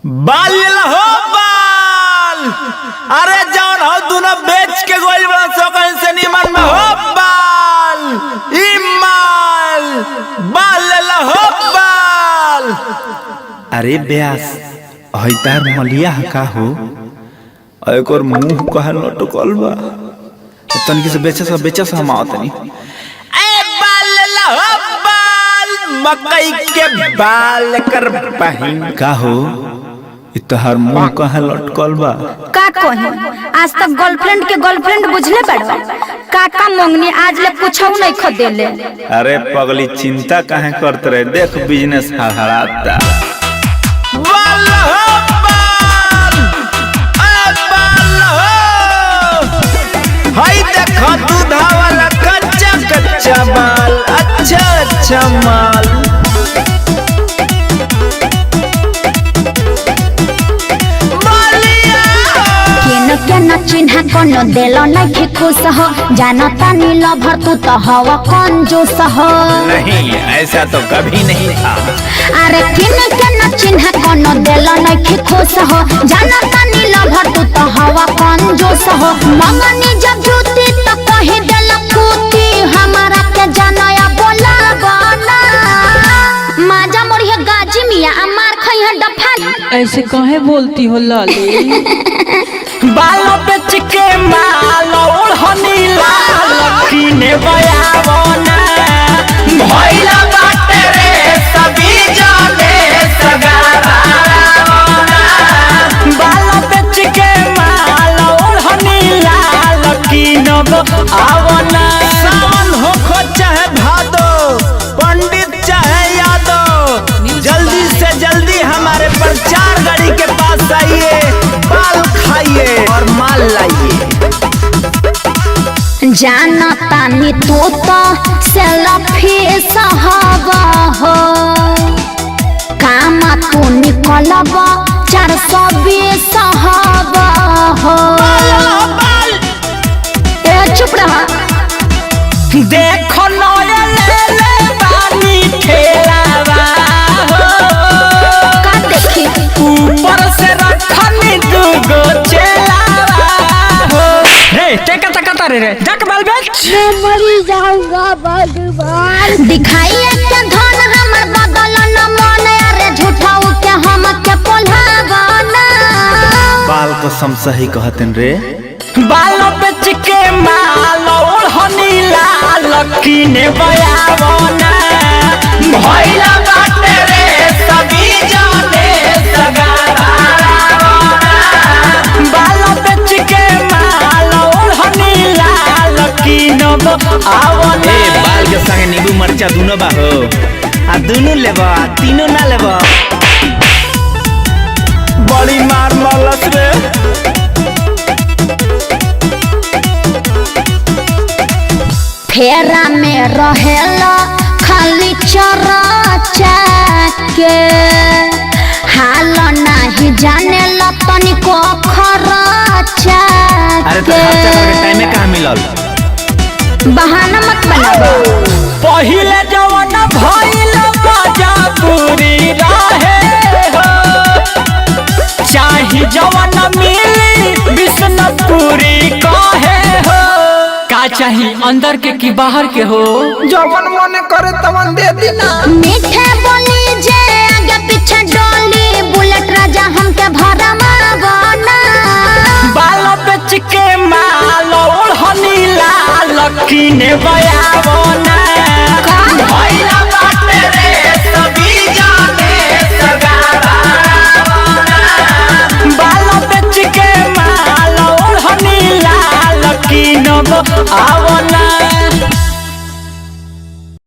बाल हो बाल। अरे जौन हो दोनों बेच के गोल बड़ा से निमन में हो बाल इमाल बाल हो बाल। अरे ब्यास हईतार मलिया का हो एक और मुंह कहा लटकल बा तनिक से बेचा से हम आवतनी ए बाल हो बाल मकई के बाल कर पहिन का हो इतहार मुंह कहा लटकल बा का कही आज तक गर्लफ्रेंड के गर्लफ्रेंड बुझले बड़ो काका मंगनी आज ले पूछऊ नहीं खो देले। अरे पगली चिंता काहे करत रहे देख बिजनेस हड़हड़ाता बाल हो बाल ए बाल हो हाय देखो दूधा वाला कच्चा कच्चा बाल अच्छा अच्छा माल के न चिन्ह कोनो देलो नहीं खुश हो जानता नील भर तू तो हवा कंजूस हो। नहीं ऐसा तो कभी नहीं था। अरे किन के न चिन्ह कोनो देलो नहीं खुश हो जानता नील भर तू तो हवा कंजूस हो। मंगनी जब जूती तो कही देला फूटी हमारा के जानया बोला बना माजा मोरिया गाजी मिया अमार खई है डफा। ऐसे काहे बोलती हो लाली बालों पे चिके माल ओढ़नी लाल कीने बयावना भइला बाटे रे सभी जाने सगारावना। बालों पे चिके माल ओढ़नी लाल कीने बयावना। सावन हो खो चाहे भादो पंडित चाहे यादव जल्दी से जल्दी हमारे प्रचार गाड़ी के पास आइए बाल खाइए और माल लाइए। जानता नी तू तो सेल्फी सहबा हो काम तू निकलब 420 सहबा हो। ए चुप रहा देखो नया ले ले पानी ठेलावा हो का देखी ऊपर से रखनी दूगो चेलावा हो। हे टेका टका तारे रे जक बाल बेच मैं मरी जाऊंगा भगवान। दिखाइए के धन हमर बदल न मन अरे झूठाऊ के हम के पोल्हावना। बाल को समसही कहतन रे बालों पे चिके माल ओढ़नी लाल कीने बयावना भइला बाटे रे सभी जाने सगारावना। बालों पे चिके माल ओढ़नी लाल कीने बयावना। ए बाल के संगे नींबू मरचा दुनो बा हो आ दुनो लेबा तीनों ना लेबा बड़ी मार मलस रे। फेरा में रहेला खाली चरचा के हाल नहीं जाने ला तनिको खरचा अरे तो खर्चा करके टाइम में कहाँ मिलल बहाना मत बनाओ। पहिले जवन भइल मजा पूरी रहे हो चाहे जवन मिली बिष्णुपुरी कहे हो। का चाहिए अंदर के कि बाहर के हो जवन मन करे तवन दे देना। मीठे बोली जे आगे पीछे डोली बुलेट राजा हमके भरा मारवाना। बालों पे चिके माल ओढ़नी लाल कीने बयावना भइला बाटे रे सभी जाने सगारावना। बालों पे चिके माल ओढ़नी लाल कीने बयावना।